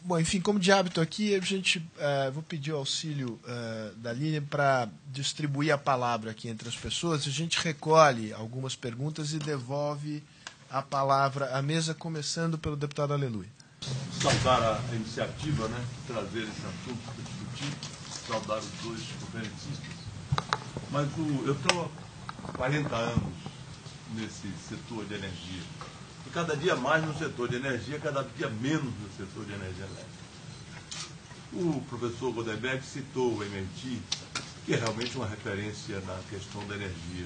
Bom, enfim, como de hábito aqui, a gente vou pedir o auxílio da Línia para distribuir a palavra aqui entre as pessoas. A gente recolhe algumas perguntas e devolve a palavra à mesa, começando pelo deputado Aleluia. Saudar a iniciativa, né, trazer esse assunto para discutir, saudar os dois conferencistas. Mas eu estou há 40 anos nesse setor de energia. E cada dia mais no setor de energia, cada dia menos no setor de energia elétrica. O professor Godemberg citou o MIT, que é realmente uma referência na questão da energia.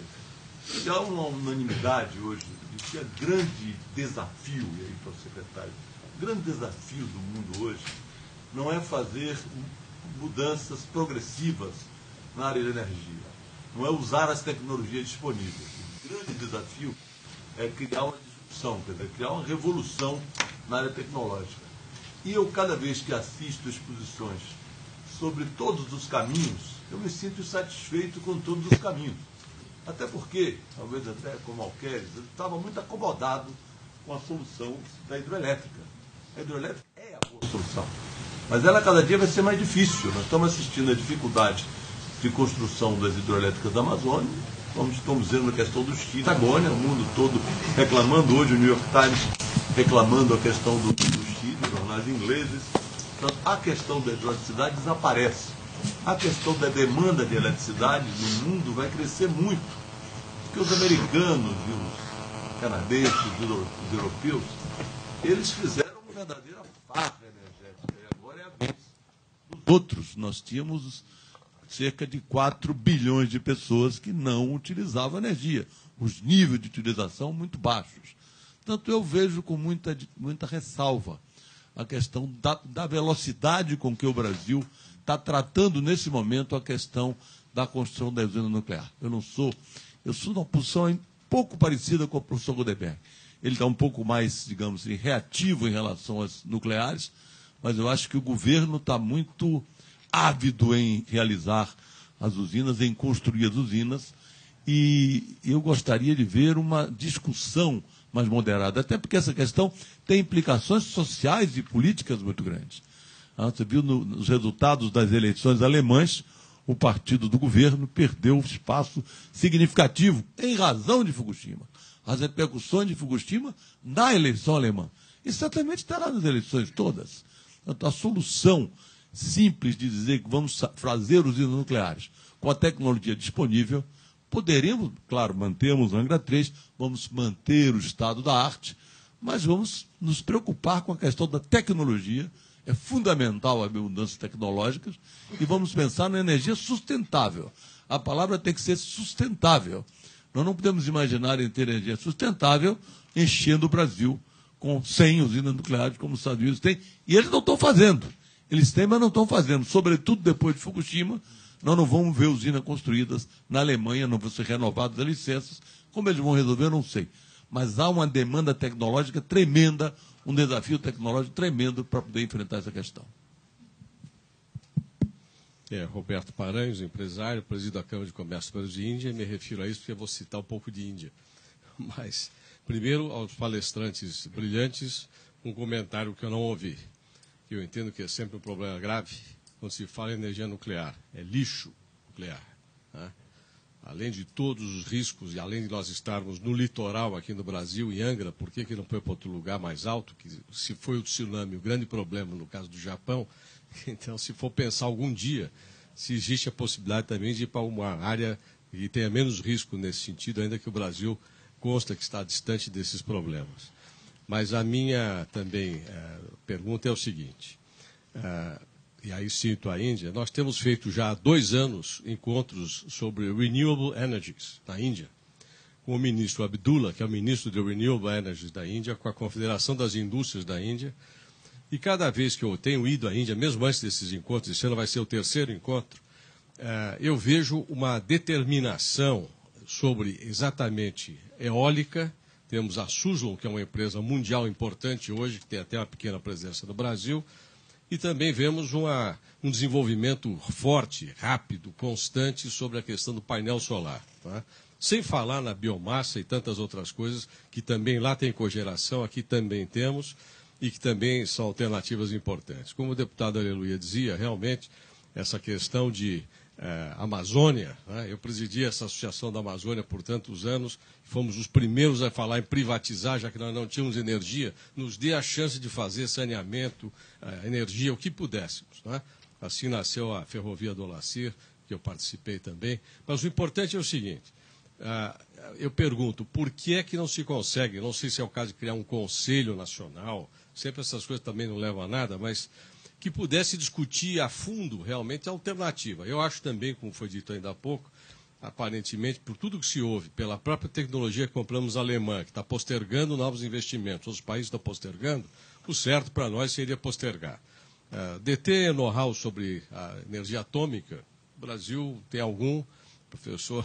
E há uma unanimidade hoje de que o grande desafio, e aí para o secretário, o grande desafio do mundo hoje não é fazer mudanças progressivas na área de energia, não é usar as tecnologias disponíveis. O grande desafio é criar uma disrupção, quer dizer, criar uma revolução na área tecnológica. E eu, cada vez que assisto exposições sobre todos os caminhos, eu me sinto insatisfeito com todos os caminhos. Até porque, talvez até como Alqueires, eu estava muito acomodado com a solução da hidrelétrica. A hidrelétrica é a boa solução. Mas ela cada dia vai ser mais difícil. Nós estamos assistindo a dificuldade de construção das hidrelétricas da Amazônia. Estamos vendo a questão do Chile, Patagônia, o mundo todo reclamando. Hoje o New York Times reclamando a questão do Chile, jornais ingleses. Então, a questão da eletricidade desaparece. A questão da demanda de eletricidade no mundo vai crescer muito. Porque os americanos e os canadenses, os europeus, eles fizeram uma verdadeira farra energética. E agora é a vez dos outros. Nós tínhamos cerca de 4 bilhões de pessoas que não utilizavam energia. Os níveis de utilização muito baixos. Portanto, eu vejo com muita ressalva a questão da velocidade com que o Brasil está tratando, nesse momento, a questão da construção da usina nuclear. Eu sou numa posição um pouco parecida com o professor Godemberg. Ele está um pouco mais, digamos assim, reativo em relação às nucleares, mas eu acho que o governo está muito ávido em realizar as usinas, em construir as usinas, e eu gostaria de ver uma discussão mais moderada, até porque essa questão tem implicações sociais e políticas muito grandes. Você viu nos resultados das eleições alemãs, o partido do governo perdeu espaço significativo em razão de Fukushima. As repercussões de Fukushima na eleição alemã. E certamente estará nas eleições todas. Portanto, a solução simples de dizer que vamos fazer usinas nucleares com a tecnologia disponível, poderemos, claro, mantermos o Angra 3, vamos manter o estado da arte, mas vamos nos preocupar com a questão da tecnologia. É fundamental haver mudanças tecnológicas e vamos pensar na energia sustentável. A palavra tem que ser sustentável. Nós não podemos imaginar em ter energia sustentável enchendo o Brasil com 100 usinas nucleares, como os Estados Unidos têm. E eles não estão fazendo. Eles têm, mas não estão fazendo. Sobretudo depois de Fukushima, nós não vamos ver usinas construídas na Alemanha, não vão ser renovadas as licenças. Como eles vão resolver, eu não sei. Mas há uma demanda tecnológica tremenda, um desafio tecnológico tremendo para poder enfrentar essa questão. Roberto Paranhos, empresário, presido da Câmara de Comércio do Brasil de Índia, e me refiro a isso porque eu vou citar um pouco de Índia. Mas, primeiro, aos palestrantes brilhantes, um comentário que eu não ouvi. Eu entendo que é sempre um problema grave quando se fala em energia nuclear. É lixo nuclear. Né? Além de todos os riscos, e além de nós estarmos no litoral aqui no Brasil, em Angra, por que não foi para outro lugar mais alto? Que se foi o tsunami, o grande problema no caso do Japão, então se for pensar algum dia, se existe a possibilidade também de ir para uma área que tenha menos risco nesse sentido, ainda que o Brasil consta que está distante desses problemas. Mas a minha também pergunta é o seguinte, e aí cito a Índia, nós temos feito já há 2 anos encontros sobre Renewable Energies na Índia, com o ministro Abdullah, que é o ministro de Renewable Energies da Índia, com a Confederação das Indústrias da Índia, e cada vez que eu tenho ido à Índia, mesmo antes desses encontros, esse ano vai ser o 3º encontro, eu vejo uma determinação sobre exatamente eólica. Temos a Suzlon, que é uma empresa mundial importante hoje, que tem até uma pequena presença no Brasil, e também vemos um desenvolvimento forte, rápido, constante sobre a questão do painel solar. Tá? Sem falar na biomassa e tantas outras coisas, que também lá tem cogeração, aqui também temos, e que também são alternativas importantes. Como o deputado Aleluia dizia, realmente, essa questão de Amazônia, né? Eu presidi essa Associação da Amazônia por tantos anos, fomos os primeiros a falar em privatizar, já que nós não tínhamos energia, nos dê a chance de fazer saneamento, energia, o que pudéssemos, né? Assim nasceu a Ferrovia do Olacir, que eu participei também. Mas o importante é o seguinte, eu pergunto, por que é que não se consegue, não sei se é o caso de criar um conselho nacional, sempre essas coisas também não levam a nada, mas que pudesse discutir a fundo realmente a alternativa. Eu acho também, como foi dito ainda há pouco, aparentemente, por tudo que se ouve, pela própria tecnologia que compramos alemã, que está postergando novos investimentos, os países estão postergando, o certo para nós seria postergar. Deter know-how sobre a energia atômica, o Brasil tem algum, o professor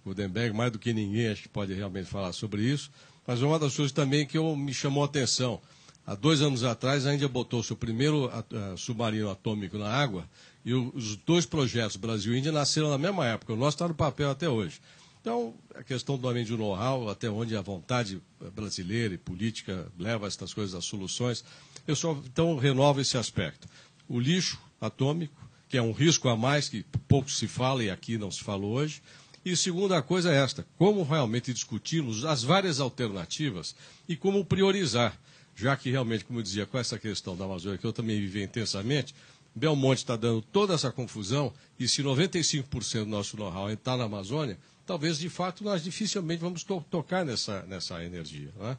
Gutenberg, mais do que ninguém, acho que pode realmente falar sobre isso, mas uma das coisas também que me chamou a atenção, há 2 anos atrás, a Índia botou seu primeiro submarino atômico na água e os 2 projetos, Brasil e Índia, nasceram na mesma época. O nosso está no papel até hoje. Então, a questão também de know-how, até onde a vontade brasileira e política leva essas coisas às soluções, então, renovo esse aspecto. O lixo atômico, que é um risco a mais, que pouco se fala e aqui não se falou hoje. E a segunda coisa é esta, como realmente discutirmos as várias alternativas e como priorizar. Já que realmente, como eu dizia, com essa questão da Amazônia, que eu também vivi intensamente, Belmonte está dando toda essa confusão, e se 95% do nosso know-how está na Amazônia, talvez, de fato, nós dificilmente vamos tocar nessa energia. Né?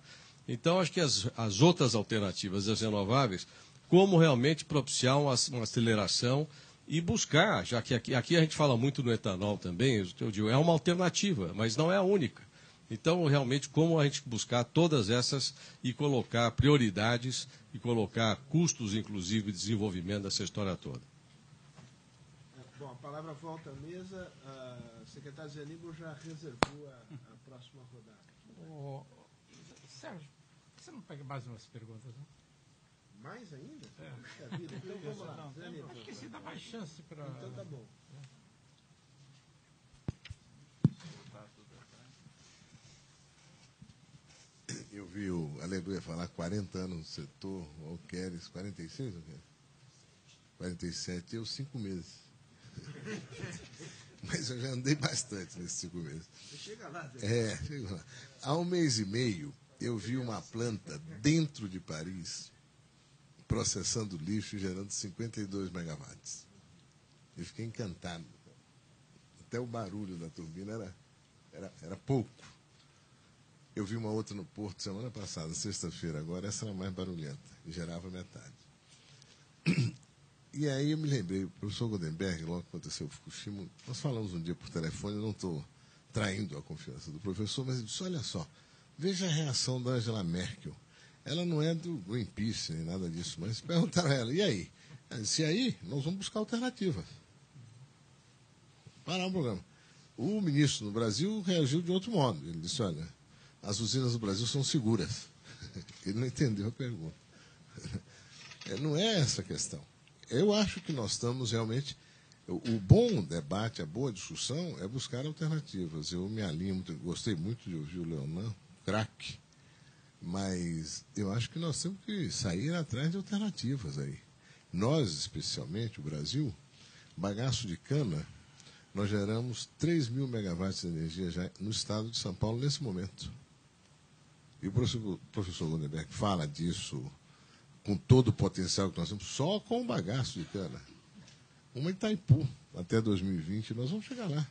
Então, acho que as outras alternativas, as renováveis, como realmente propiciar uma aceleração e buscar, já que aqui a gente fala muito no etanol também, eu digo, é uma alternativa, mas não é a única. Então, realmente, como a gente buscar todas essas e colocar prioridades e colocar custos, inclusive, de desenvolvimento dessa história toda. Bom, a palavra volta à mesa. A secretária Zé Aníbal já reservou a próxima rodada. Sérgio, por que você não pega mais umas perguntas, né? Mais ainda? Puxa vida. Então vamos lá. Zé Aníbal. Porque você dá mais chance para... Então tá bom. Eu vi o Aleluia falar 40 anos no setor, o Alqueres, 46 ou quê? 47, eu 5 meses. Mas eu já andei bastante nesses 5 meses. Chega lá, Zé. Chega lá. Há 1 mês e meio, eu vi uma planta dentro de Paris processando lixo e gerando 52 megawatts. Eu fiquei encantado. Até o barulho da turbina era pouco. Eu vi uma outra no Porto semana passada, sexta-feira, agora essa era mais barulhenta, e gerava metade. E aí eu me lembrei, o professor Gutenberg, logo que aconteceu o Fukushima, nós falamos um dia por telefone, eu não estou traindo a confiança do professor, mas ele disse, olha só, veja a reação da Angela Merkel. Ela não é do Greenpeace, nem nada disso, mas perguntaram a ela, e aí? Ela disse, e aí, nós vamos buscar alternativas. Parar o programa. O ministro no Brasil reagiu de outro modo. Ele disse, olha, as usinas do Brasil são seguras. Ele não entendeu a pergunta. Não é essa a questão. Eu acho que nós estamos realmente... O bom debate, a boa discussão é buscar alternativas. Eu me alinho muito, gostei muito de ouvir o Leonan, craque, mas eu acho que nós temos que sair atrás de alternativas aí. Nós, especialmente, o Brasil, bagaço de cana, nós geramos 3 mil megawatts de energia já no estado de São Paulo nesse momento. E o professor Gutenberg fala disso com todo o potencial que nós temos, só com o bagaço de cana. Uma Itaipu, até 2020, nós vamos chegar lá.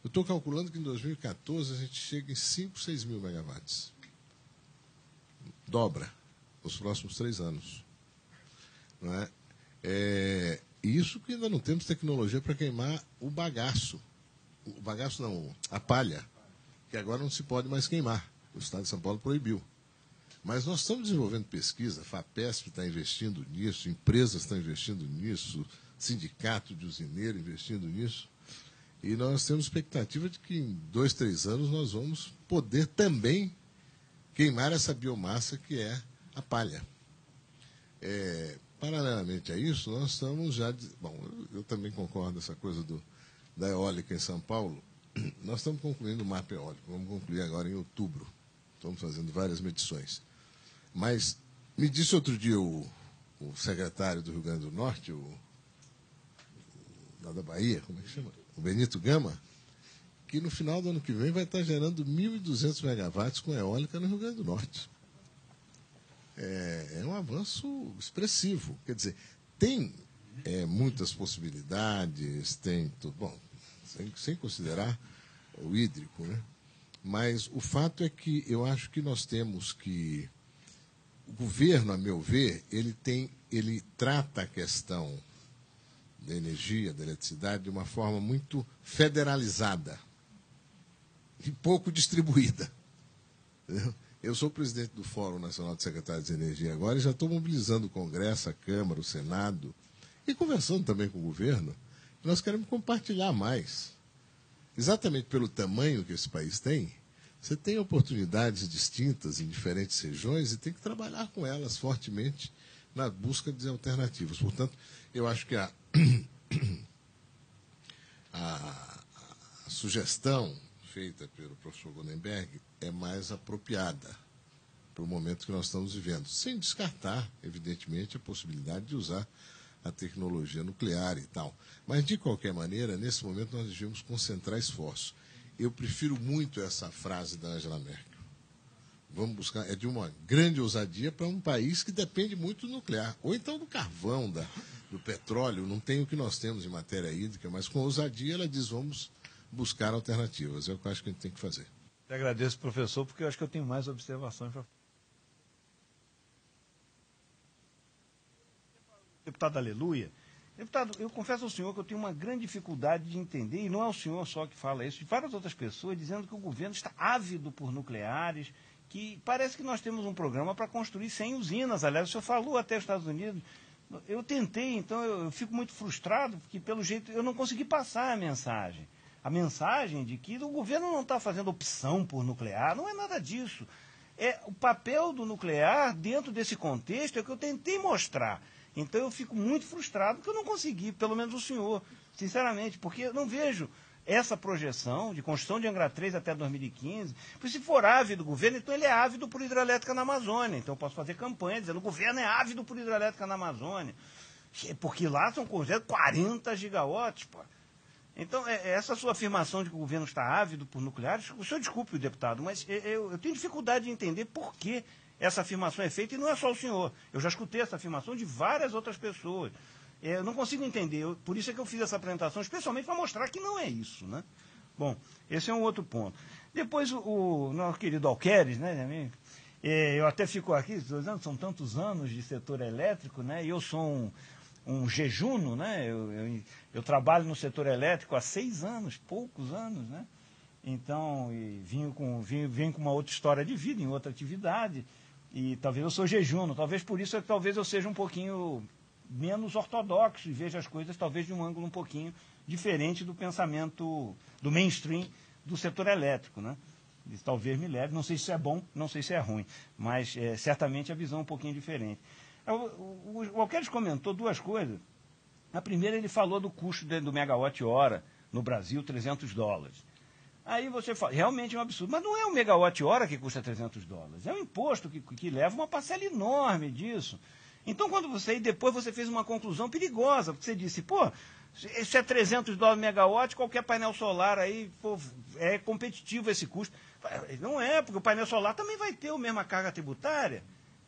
Eu estou calculando que em 2014 a gente chega em 5, 6 mil megawatts. Dobra nos próximos 3 anos. Não é? Isso que ainda não temos tecnologia para queimar o bagaço. O bagaço não, a palha, que agora não se pode mais queimar. O Estado de São Paulo proibiu. Mas nós estamos desenvolvendo pesquisa, a FAPESP está investindo nisso, empresas estão investindo nisso, sindicato de usineiro investindo nisso. E nós temos expectativa de que em 2, 3 anos nós vamos poder também queimar essa biomassa que é a palha. Paralelamente a isso, nós estamos já... Bom, eu também concordo com essa coisa da eólica em São Paulo. Nós estamos concluindo o mapa eólico, vamos concluir agora em outubro. Estamos fazendo várias medições. Mas Me disse outro dia o secretário do Rio Grande do Norte, lá da Bahia, como é que chama? O Benito Gama, que no final do ano que vem vai estar gerando 1.200 megawatts com eólica no Rio Grande do Norte. É um avanço expressivo. Quer dizer, tem muitas possibilidades, tem tudo. Bom, sem considerar o hídrico, né? Mas o fato é que eu acho que nós temos que... O governo, a meu ver, ele trata a questão da energia, da eletricidade, de uma forma muito federalizada e pouco distribuída. Entendeu? Eu sou presidente do Fórum Nacional de Secretários de Energia agora e já estou mobilizando o Congresso, a Câmara, o Senado e conversando também com o governo. Nós queremos compartilhar mais. Exatamente pelo tamanho que esse país tem, você tem oportunidades distintas em diferentes regiões e tem que trabalhar com elas fortemente na busca de alternativas. Portanto, eu acho que a sugestão feita pelo professor Goldenberg é mais apropriada para o momento que nós estamos vivendo, sem descartar, evidentemente, a possibilidade de usar a tecnologia nuclear e tal. Mas, de qualquer maneira, nesse momento nós devemos concentrar esforços. Eu prefiro muito essa frase da Angela Merkel. Vamos buscar, é de uma grande ousadia para um país que depende muito do nuclear, ou então do carvão, do petróleo, não tem o que nós temos em matéria hídrica, mas com ousadia ela diz, vamos buscar alternativas. É o que eu acho que a gente tem que fazer. Eu agradeço, professor, porque eu acho que eu tenho mais observações para... Deputado Aleluia, deputado, eu confesso ao senhor que eu tenho uma grande dificuldade de entender, e não é o senhor só que fala isso, de várias outras pessoas dizendo que o governo está ávido por nucleares, que parece que nós temos um programa para construir 100 usinas. Aliás, o senhor falou até os Estados Unidos. Eu tentei, então eu fico muito frustrado, porque pelo jeito eu não consegui passar a mensagem. A mensagem de que o governo não está fazendo opção por nuclear, não é nada disso. É o papel do nuclear dentro desse contexto é o que eu tentei mostrar. Então eu fico muito frustrado porque eu não consegui, pelo menos o senhor, sinceramente, porque eu não vejo essa projeção de construção de Angra 3 até 2015. Porque se for ávido do governo, então ele é ávido por hidrelétrica na Amazônia. Então eu posso fazer campanha dizendo o governo é ávido por hidrelétrica na Amazônia. Porque lá são considerados 40 gigawatts, pô. Então, essa sua afirmação de que o governo está ávido por nucleares, o senhor desculpe o deputado, mas eu tenho dificuldade de entender por que essa afirmação é feita, e não é só o senhor. Eu já escutei essa afirmação de várias outras pessoas. Eu não consigo entender, por isso é que eu fiz essa apresentação, especialmente para mostrar que não é isso, né? Bom, esse é um outro ponto. Depois, o nosso querido Alqueires, né, eu até fico aqui, são tantos anos de setor elétrico, né, e eu sou um jejuno, né? Eu trabalho no setor elétrico há 6 anos, poucos anos, né? Então, venho com uma outra história de vida, em outra atividade, e talvez eu sou jejuno, talvez por isso talvez eu seja um pouquinho menos ortodoxo e veja as coisas talvez de um ângulo um pouquinho diferente do pensamento do mainstream do setor elétrico, né? Isso talvez me leve, não sei se isso é bom, não sei se é ruim, mas certamente a visão é um pouquinho diferente. O Alqueires comentou 2 coisas. A primeira, ele falou do custo do megawatt-hora no Brasil, $300. Aí você fala, realmente é um absurdo. Mas não é o megawatt-hora que custa $300. É um imposto que leva uma parcela enorme disso. Então, depois você fez uma conclusão perigosa, porque você disse, pô, se é $300 megawatt, qualquer painel solar aí, pô, é competitivo esse custo. Não é, porque o painel solar também vai ter a mesma carga tributária.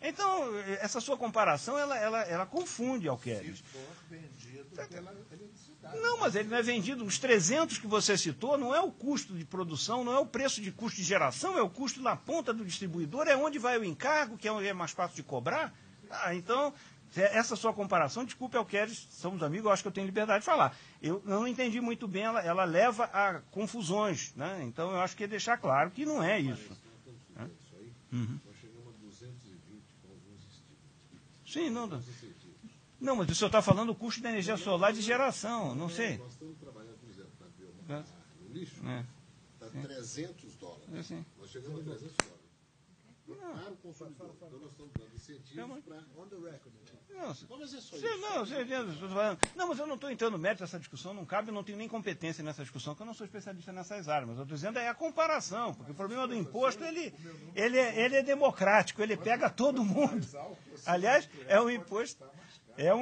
Então, essa sua comparação, ela confunde, Alqueires. Não, mas ele não é vendido. Os 300 que você citou não é o custo de produção, não é o preço de custo de geração, é o custo na ponta do distribuidor, é onde vai o encargo, que é mais fácil de cobrar. Então, essa sua comparação, desculpe, Alqueires, somos amigos, eu acho que eu tenho liberdade de falar. Eu não entendi muito bem, ela leva a confusões, né? Então, eu acho que é deixar claro que não é isso. Uhum. Sim, não, mas o senhor está falando do custo da energia solar de geração, não sei. Nós estamos trabalhando, por exemplo, no lixo, está $300. Sim. Nós chegamos a $300. para o consumidor. Então nós estamos dando incentivos para... On the record. Não, mas é só isso. Não, mas eu não estou entrando no mérito dessa discussão, não cabe, eu não tenho nem competência nessa discussão, porque eu não sou especialista nessas áreas, mas eu estou dizendo é a comparação, porque o problema do imposto, ele é democrático, ele pega todo mundo. Aliás, é um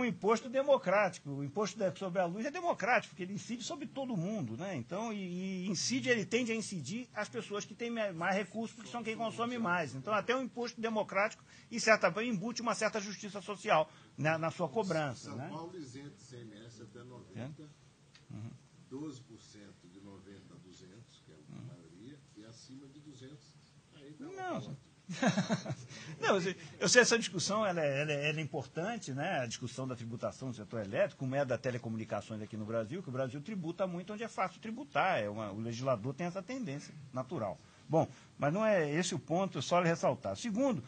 imposto democrático, o imposto sobre a luz é democrático, porque ele incide sobre todo mundo, né? Então, ele tende a incidir as pessoas que têm mais recursos, porque são quem consome mais. Então, até um imposto democrático, e certamente embute uma certa justiça social na sua cobrança. São né? Paulo isenta ICMS até 90, 12% de 90 a 200, que é a maioria, e acima de 200, aí tá Não, eu sei essa discussão, ela é importante, né? A discussão da tributação do setor elétrico, como é da telecomunicações aqui no Brasil, que o Brasil tributa muito onde é fácil tributar, o legislador tem essa tendência natural. Bom, mas não é esse o ponto, só ressaltar. Segundo,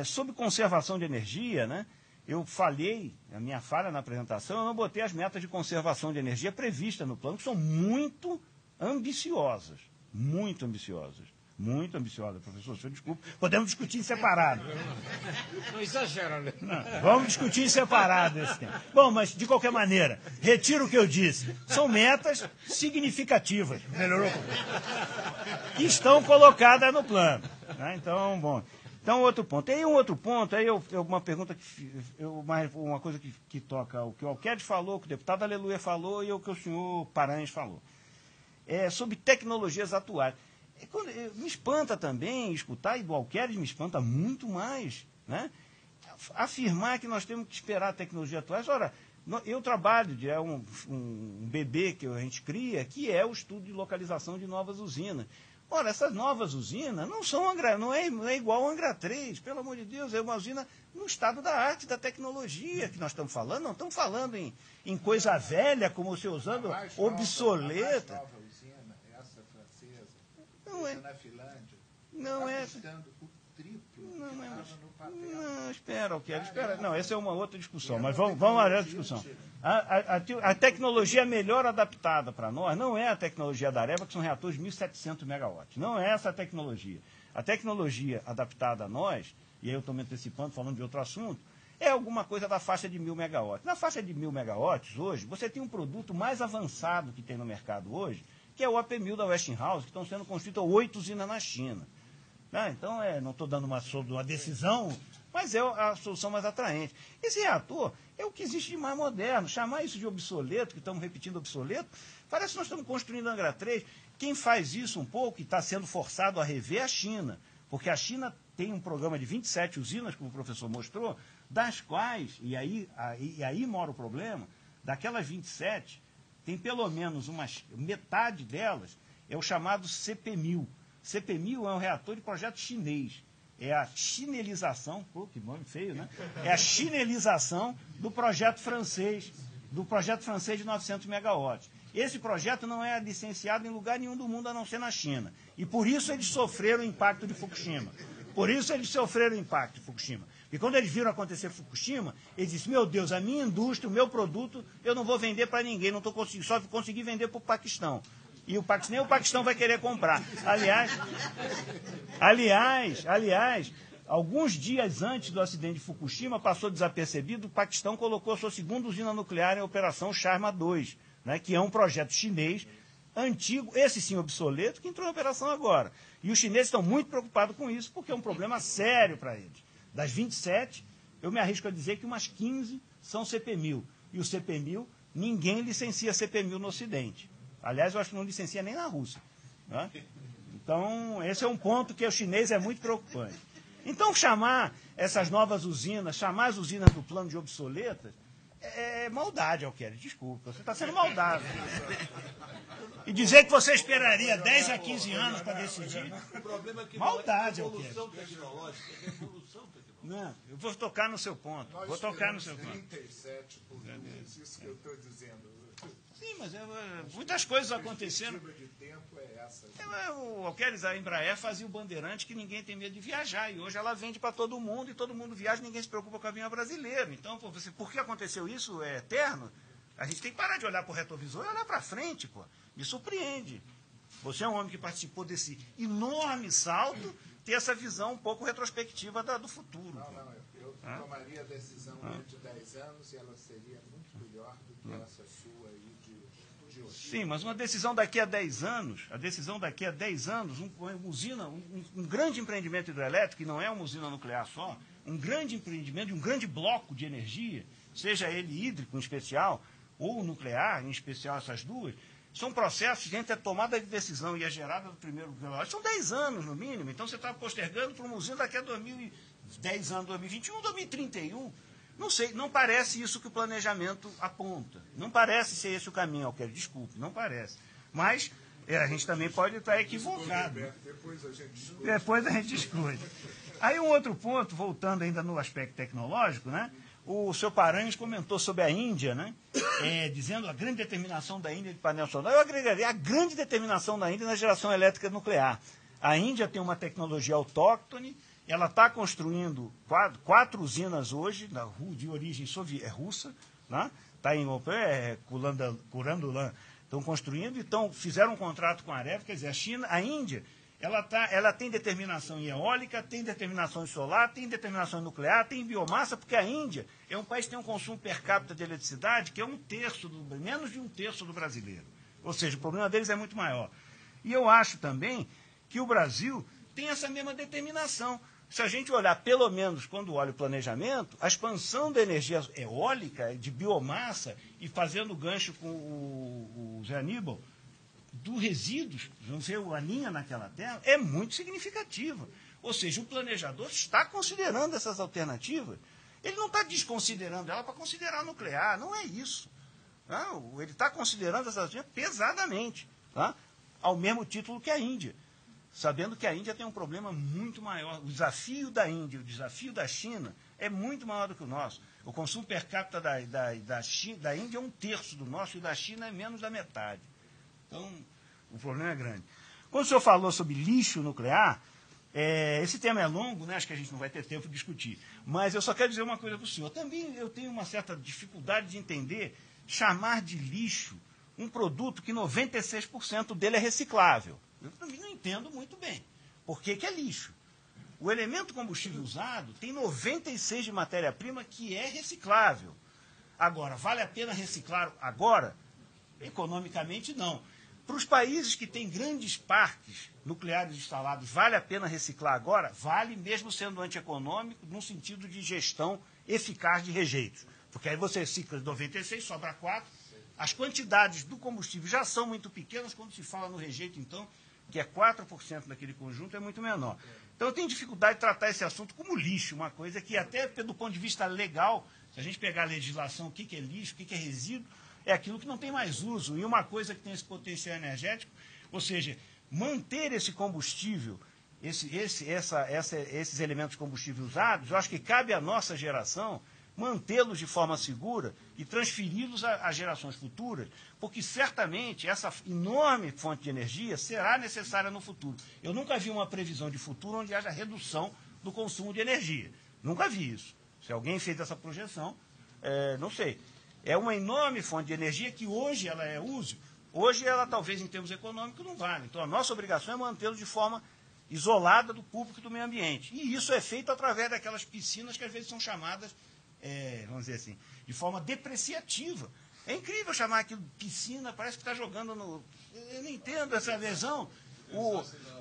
sobre conservação de energia, né? Eu falhei, a minha falha na apresentação, eu não botei as metas de conservação de energia previstas no plano, que são muito ambiciosas, muito ambiciosas. Muito ambiciosa, professor, senhor, desculpe. Podemos discutir em separado. Não exagera, né? Não, vamos discutir em separado esse tema. Bom, mas, de qualquer maneira, retiro o que eu disse. São metas significativas. Melhorou? Que estão colocadas no plano. Né? Então, bom. Então, outro ponto. Aí, um outro ponto, aí uma pergunta, uma coisa que toca o que o Alquedes falou, o que o deputado Aleluia falou e o que o senhor Paranhos falou. Sobre tecnologias atuais. Me espanta também escutar, e do Alquedes me espanta muito mais, né? Afirmar que nós temos que esperar a tecnologia atual. Ora, eu trabalho, é um bebê que a gente cria, que é o estudo de localização de novas usinas. Ora, essas novas usinas não é igual ao Angra 3, pelo amor de Deus, é uma usina no estado da arte, da tecnologia que nós estamos falando, não estamos falando em coisa velha, como você usando obsoleta. Não é. Não é. Não, espera, espera. Não, essa é uma outra discussão, mas vamos à discussão. A tecnologia melhor adaptada para nós não é a tecnologia da Areva, que são reatores de 1.700 megawatts. Não é essa a tecnologia. A tecnologia adaptada a nós, e aí eu estou me antecipando, falando de outro assunto, é alguma coisa da faixa de 1.000 megawatts. Na faixa de 1.000 megawatts, hoje, você tem um produto mais avançado que tem no mercado hoje, que é o AP1000 da Westinghouse, que estão sendo construídas 8 usinas na China. Então, não estou dando uma decisão, mas é a solução mais atraente. Esse reator é o que existe de mais moderno. Chamar isso de obsoleto, que estamos repetindo obsoleto, parece que nós estamos construindo Angra 3. Quem faz isso um pouco e está sendo forçado a rever é a China, porque a China tem um programa de 27 usinas, como o professor mostrou, das quais, e aí mora o problema, daquelas 27, tem pelo menos metade delas é o chamado CP1000. CP1000 é um reator de projeto chinês. É a chinelização, que nome feio, né? É a chinelização do projeto francês de 900 megawatts. Esse projeto não é licenciado em lugar nenhum do mundo, a não ser na China. E por isso eles sofreram o impacto de Fukushima. E quando eles viram acontecer Fukushima, eles disseram, meu Deus, a minha indústria, o meu produto, eu não vou vender para ninguém, só consegui vender para o Paquistão. E o Paquistão vai querer comprar. Aliás, alguns dias antes do acidente de Fukushima, passou desapercebido, o Paquistão colocou a sua segunda usina nuclear em operação, Sharma 2, né, que é um projeto chinês antigo, esse sim obsoleto, que entrou em operação agora. E os chineses estão muito preocupados com isso, porque é um problema sério para eles. Das 27, eu me arrisco a dizer que umas 15 são CP1000. E o CP1000, ninguém licencia CP1000 no Ocidente. Aliás, eu acho que não licencia nem na Rússia. Né? Então, esse é um ponto que o chinês é muito preocupante. Então, chamar essas novas usinas, chamar as usinas do plano de obsoletas, é maldade, Alquedes, desculpa. Você está sendo maldoso. E dizer que você esperaria 10 a 15 anos para decidir. O problema é que maldade, não é evolução tecnológica, é evolução tecnológica. Não, eu vou tocar no seu ponto. Nós esperamos 37 por mês, isso que eu estou dizendo. Sim, mas muitas coisas aconteceram. A de tempo é essa. O Alquedes, a Embraer fazia o bandeirante que ninguém tem medo de viajar. E hoje ela vende para todo mundo e todo mundo viaja, ninguém se preocupa com o avião brasileiro. Então, por que aconteceu isso? É eterno? A gente tem que parar de olhar para o retrovisor e olhar para frente, pô. Me surpreende. Você é um homem que participou desse enorme salto, ter essa visão um pouco retrospectiva do futuro. Não, eu tomaria a decisão dentro de 10 anos e ela seria muito melhor do que essa sua aí de hoje. Sim, mas uma decisão daqui a 10 anos, um grande empreendimento hidrelétrico, que não é uma usina nuclear só, um grande empreendimento, um grande bloco de energia, seja ele hídrico em especial, ou nuclear, em especial essas duas, são processos entre a tomada de decisão e a gerada do primeiro relógio. São 10 anos, no mínimo. Então, você está postergando para uma usina daqui a 10 anos, 2021, 2031. Não sei, não parece isso que o planejamento aponta. Não parece ser esse o caminho, Alqueire, desculpe, não parece. Mas a gente também pode estar equivocado. Depois a gente discute. Aí um outro ponto, voltando ainda no aspecto tecnológico, né? O seu Paranhos comentou sobre a Índia, né? Dizendo a grande determinação da Índia de painel solar. Eu agregaria a grande determinação da Índia na geração elétrica nuclear. A Índia tem uma tecnologia autóctone, ela está construindo 4 usinas hoje, de origem russa, né? Está em Kurandulan, estão construindo, então fizeram um contrato com a Areva, quer dizer, a Índia, ela tem determinação em eólica, tem determinação em solar, tem determinação em nuclear, tem em biomassa, porque a Índia é um país que tem um consumo per capita de eletricidade que é menos de um terço do brasileiro. Ou seja, o problema deles é muito maior. E eu acho também que o Brasil tem essa mesma determinação. Se a gente olhar, pelo menos quando olha o planejamento, a expansão da energia eólica, de biomassa, e fazendo gancho com o Zé Aníbal, dos resíduos, vamos ver a linha naquela tela, é muito significativa. Ou seja, o planejador está considerando essas alternativas. Ele não está desconsiderando ela para considerar nuclear, não é isso. Não, ele está considerando essas alternativas pesadamente, tá? Ao mesmo título que a Índia, sabendo que a Índia tem um problema muito maior. O desafio da Índia, o desafio da China é muito maior do que o nosso. O consumo per capita da Índia é um terço do nosso e da China é menos da metade. Então, o problema é grande. Quando o senhor falou sobre lixo nuclear, esse tema é longo, né? Acho que a gente não vai ter tempo de discutir. Mas eu só quero dizer uma coisa para o senhor. Também eu tenho uma certa dificuldade de entender chamar de lixo um produto que 96% dele é reciclável. Eu também não entendo muito bem. Por que é lixo? O elemento combustível usado tem 96% de matéria-prima que é reciclável. Agora, vale a pena reciclar agora? Economicamente, não. Para os países que têm grandes parques nucleares instalados, vale a pena reciclar agora? Vale, mesmo sendo antieconômico, no sentido de gestão eficaz de rejeitos. Porque aí você recicla 96, sobra 4. As quantidades do combustível já são muito pequenas, quando se fala no rejeito, então, que é 4% daquele conjunto, é muito menor. Então eu tenho dificuldade de tratar esse assunto como lixo, uma coisa que até do ponto de vista legal, se a gente pegar a legislação, o que é lixo, o que é resíduo, é aquilo que não tem mais uso. E uma coisa que tem esse potencial energético, ou seja, manter esse combustível, esses elementos de combustível usados, eu acho que cabe à nossa geração mantê-los de forma segura e transferi-los a gerações futuras, porque certamente essa enorme fonte de energia será necessária no futuro. Eu nunca vi uma previsão de futuro onde haja redução do consumo de energia. Nunca vi isso. Se alguém fez essa projeção, não sei. É uma enorme fonte de energia que hoje ela é uso. Hoje ela talvez em termos econômicos não vale. Então a nossa obrigação é mantê-lo de forma isolada do público e do meio ambiente. E isso é feito através daquelas piscinas que às vezes são chamadas, vamos dizer assim, de forma depreciativa. É incrível chamar aquilo de piscina, parece que está jogando no... Eu não entendo essa lesão.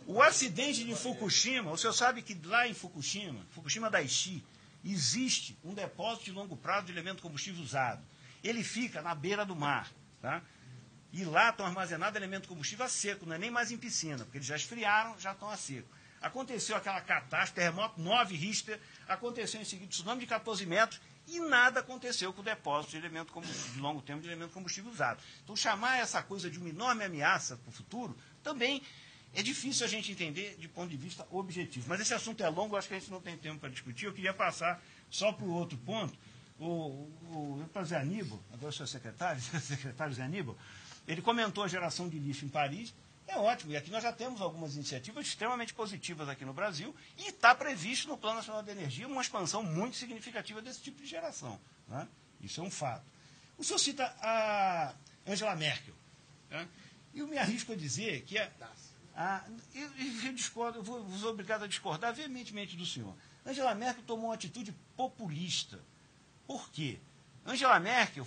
O acidente de Fukushima, o senhor sabe que lá em Fukushima Daiichi, existe um depósito de longo prazo de elemento combustível usado. Ele fica na beira do mar, tá? E lá estão armazenados elementos combustível a seco, não é nem mais em piscina, porque eles já esfriaram, já estão a seco. Aconteceu aquela catástrofe, terremoto 9 Richter, aconteceu em seguida tsunami de 14 metros, e nada aconteceu com o depósito de elemento combustível, de longo termo de elemento combustível usado. Então, chamar essa coisa de uma enorme ameaça para o futuro, também é difícil a gente entender de ponto de vista objetivo. Mas esse assunto é longo, acho que a gente não tem tempo para discutir. Eu queria passar só para o outro ponto. O Zé Aníbal, agora eu sou secretário Zé Aníbal, ele comentou a geração de lixo em Paris. É ótimo, e aqui nós já temos algumas iniciativas extremamente positivas aqui no Brasil, e está previsto no Plano Nacional de Energia uma expansão muito significativa desse tipo de geração, né? Isso é um fato. O senhor cita a Angela Merkel, né? E eu me arrisco a dizer que Eu discordo, eu vou ser obrigado a discordar veementemente do senhor. Angela Merkel tomou uma atitude populista. Por quê? Angela Merkel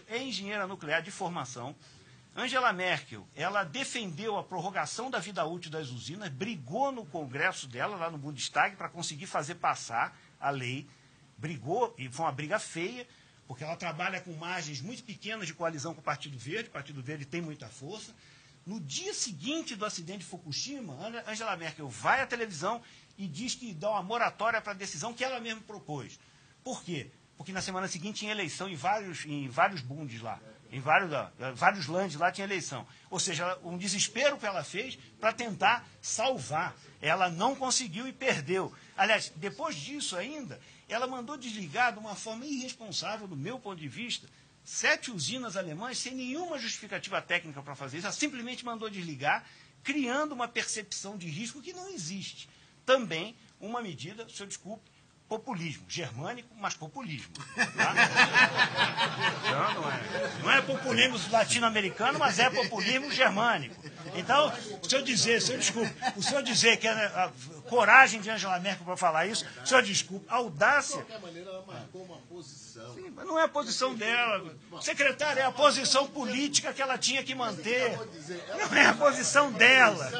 é engenheira nuclear de formação. Angela Merkel, ela defendeu a prorrogação da vida útil das usinas, brigou no Congresso dela, lá no Bundestag, para conseguir fazer passar a lei. Brigou, e foi uma briga feia, porque ela trabalha com margens muito pequenas de coalizão com o Partido Verde tem muita força. No dia seguinte do acidente de Fukushima, Angela Merkel vai à televisão e diz que dá uma moratória para a decisão que ela mesma propôs. Por quê? Porque na semana seguinte tinha eleição em vários bundes lá, em vários landes lá tinha eleição. Ou seja, um desespero que ela fez para tentar salvar. Ela não conseguiu e perdeu. Aliás, depois disso ainda, ela mandou desligar de uma forma irresponsável, do meu ponto de vista, 7 usinas alemãs sem nenhuma justificativa técnica para fazer isso. Ela simplesmente mandou desligar, criando uma percepção de risco que não existe. Também uma medida, se eu desculpe, populismo. Germânico, mas populismo. Tá? Não é populismo latino-americano, mas é populismo germânico. Então, o senhor dizer que é a coragem de Angela Merkel para falar isso, o senhor desculpe, a audácia... De qualquer maneira, ela marcou uma posição. Sim, mas não é a posição dela. Secretária, é a posição política que ela tinha que manter. Não é a posição dela.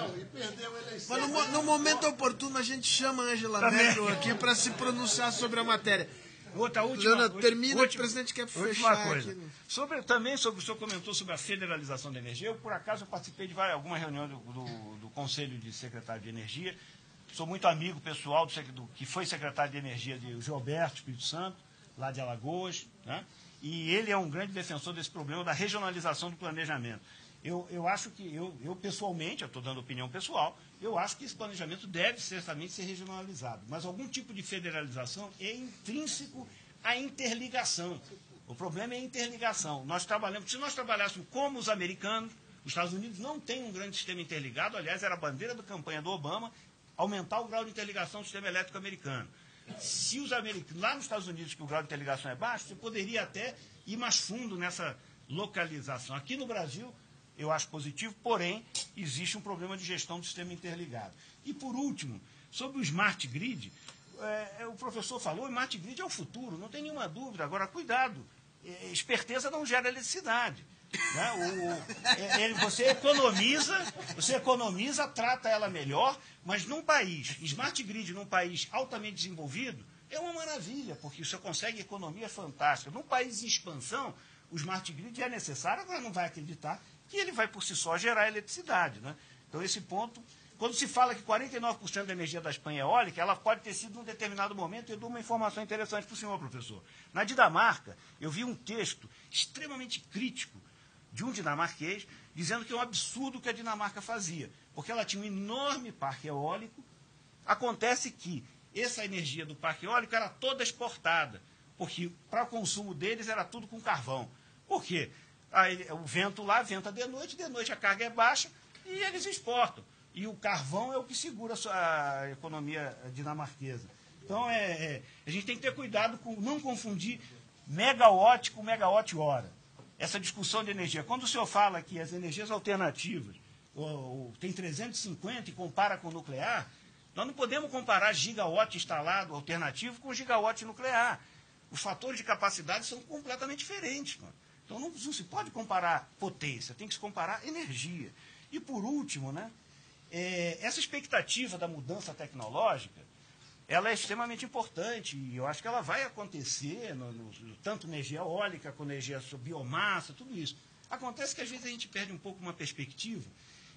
Mas no momento oportuno a gente chama a Angela Merkel aqui para se pronunciar sobre a matéria. Leonardo, termina que o presidente quer fechar coisa. Aqui. Também sobre o senhor comentou sobre a federalização da energia. Eu, por acaso, participei de alguma reunião do Conselho de Secretário de Energia. Sou muito amigo pessoal do que foi secretário de Energia de Gilberto Espírito Santo, lá de Alagoas, né? E ele é um grande defensor desse problema da regionalização do planejamento. Eu acho que, eu pessoalmente, eu estou dando opinião pessoal, eu acho que esse planejamento deve certamente ser regionalizado. Mas algum tipo de federalização é intrínseco à interligação. O problema é a interligação. Se nós trabalhássemos como os americanos, os Estados Unidos não têm um grande sistema interligado, aliás, era a bandeira da campanha do Obama, aumentar o grau de interligação do sistema elétrico americano. Se os americanos, lá nos Estados Unidos, que o grau de interligação é baixo, você poderia até ir mais fundo nessa localização. Aqui no Brasil, eu acho positivo, porém, existe um problema de gestão do sistema interligado. E, por último, sobre o Smart Grid, o professor falou, o Smart Grid é o futuro, não tem nenhuma dúvida. Agora, cuidado, esperteza não gera eletricidade. Né? Você economiza, trata ela melhor, mas num país, Smart Grid num país altamente desenvolvido, é uma maravilha, porque você consegue economia fantástica. Num país em expansão, o Smart Grid é necessário, agora não vai acreditar que ele vai por si só gerar eletricidade. Né? Então, esse ponto, quando se fala que 49% da energia da Espanha é eólica, ela pode ter sido num determinado momento. Eu dou uma informação interessante para o senhor, professor. Na Dinamarca, eu vi um texto extremamente crítico de um dinamarquês, dizendo que é um absurdo o que a Dinamarca fazia, porque ela tinha um enorme parque eólico. Acontece que essa energia do parque eólico era toda exportada, porque para o consumo deles era tudo com carvão. Por quê? O vento lá venta de noite a carga é baixa e eles exportam. E o carvão é o que segura a economia dinamarquesa. Então, a gente tem que ter cuidado com não confundir megawatt com megawatt-hora. Essa discussão de energia. Quando o senhor fala que as energias alternativas tem 350 e compara com o nuclear, nós não podemos comparar gigawatt instalado alternativo com gigawatt nuclear. Os fatores de capacidade são completamente diferentes. Mano. Então não se pode comparar potência, tem que se comparar energia. E por último, né, essa expectativa da mudança tecnológica, ela é extremamente importante e eu acho que ela vai acontecer, tanto energia eólica, com energia sobre biomassa, tudo isso. Acontece que às vezes a gente perde um pouco uma perspectiva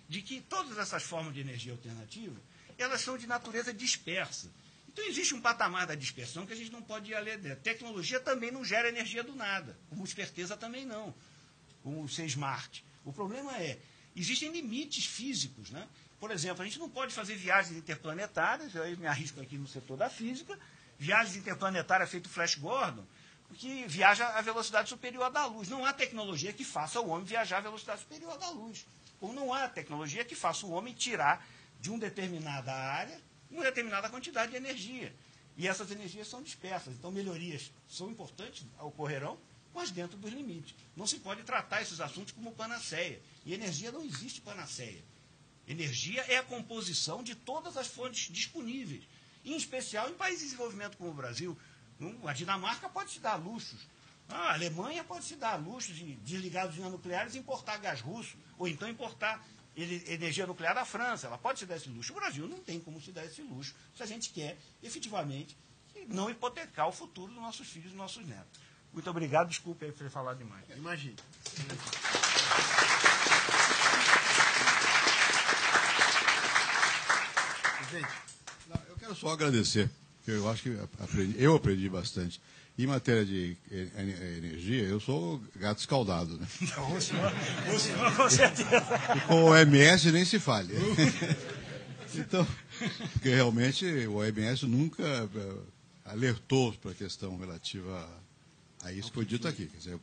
de que todas essas formas de energia alternativa, elas são de natureza dispersa. Então existe um patamar da dispersão que a gente não pode ir além dela. Tecnologia também não gera energia do nada, como esperteza também não, como ser smart. O problema existem limites físicos, né? Por exemplo, a gente não pode fazer viagens interplanetárias, eu me arrisco aqui no setor da física, viagens interplanetárias feito Flash Gordon, porque viaja a velocidade superior da luz. Não há tecnologia que faça o homem viajar a velocidade superior da luz. Ou não há tecnologia que faça o homem tirar de uma determinada área uma determinada quantidade de energia. E essas energias são dispersas. Então, melhorias são importantes, ocorrerão, mas dentro dos limites. Não se pode tratar esses assuntos como panaceia. E energia não existe panaceia. Energia é a composição de todas as fontes disponíveis, em especial em países em desenvolvimento como o Brasil. A Dinamarca pode se dar luxos, a Alemanha pode se dar luxos de desligar as usinas nucleares e importar gás russo, ou então importar energia nuclear da França. Ela pode se dar esse luxo. O Brasil não tem como se dar esse luxo se a gente quer, efetivamente, não hipotecar o futuro dos nossos filhos e dos nossos netos. Muito obrigado, desculpe aí por falar demais. Imagine. Eu quero só agradecer, porque eu acho que eu aprendi bastante. Em matéria de energia, eu sou gato escaldado, né? O senhor com certeza. E com o OMS nem se fale. Então, porque realmente o OMS nunca alertou para a questão relativa a isso que foi dito aqui, quer dizer,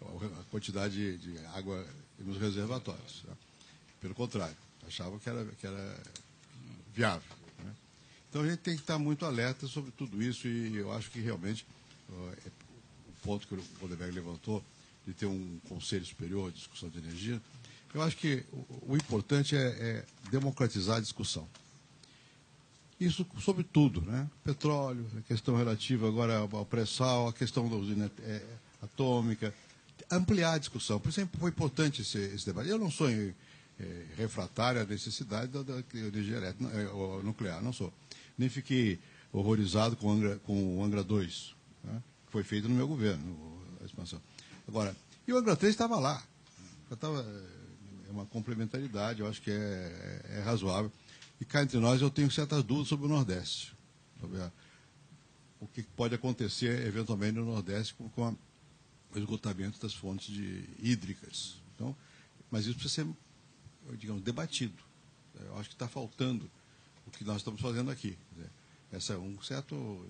a quantidade de água nos reservatórios. Né? Pelo contrário, achava que era viável. Né? Então a gente tem que estar muito alerta sobre tudo isso e eu acho que realmente o ponto que o Rodenberg levantou de ter um conselho superior de discussão de energia, eu acho que o importante é democratizar a discussão. Isso sobre tudo, né? Petróleo, a questão relativa agora ao pré-sal, a questão da usina atômica, ampliar a discussão. Por exemplo, foi importante esse debate. Eu não sou refratário à necessidade da energia elétrica, nuclear, não sou. Nem fiquei horrorizado com o Angra 2, né? Que foi feito no meu governo, a expansão. Agora, e o Angra 3 estava lá. É uma complementaridade, eu acho que é razoável. E cá entre nós eu tenho certas dúvidas sobre o Nordeste, sobre o que pode acontecer eventualmente no Nordeste com o esgotamento das fontes hídricas. Então, mas isso precisa ser, digamos, debatido. Eu acho que está faltando o que nós estamos fazendo aqui. Esse é um certo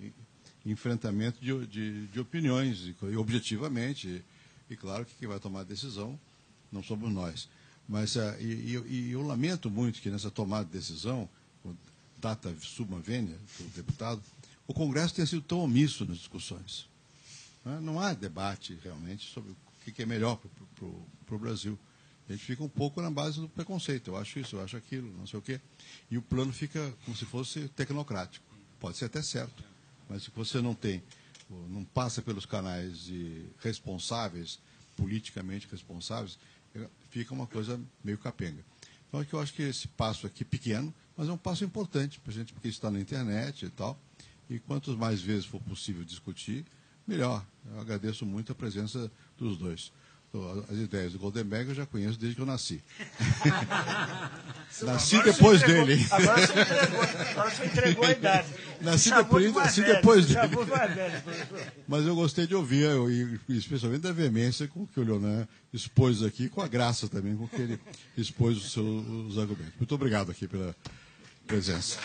enfrentamento de opiniões, e objetivamente, e claro que quem vai tomar a decisão não somos nós. Mas eu lamento muito que nessa tomada de decisão, data summa venia, do deputado, o Congresso tenha sido tão omisso nas discussões. Não há debate realmente sobre o que é melhor para o Brasil. A gente fica um pouco na base do preconceito. Eu acho isso, eu acho aquilo, não sei o quê. E o plano fica como se fosse tecnocrático. Pode ser até certo, mas se você não passa pelos canais responsáveis, politicamente responsáveis, fica uma coisa meio capenga. Então, eu acho que esse passo aqui pequeno, mas é um passo importante para a gente, porque está na internet e tal. E quantas mais vezes for possível discutir, melhor. Eu agradeço muito a presença dos dois. As ideias do Goldenberg eu já conheço desde que eu nasci. Nasci depois dele. Agora você entregou a idade. Nasci depois dele. Mas eu gostei de ouvir, e especialmente da veemência com que o Leonan expôs aqui, com a graça também com que ele expôs os argumentos. Muito obrigado aqui pela presença.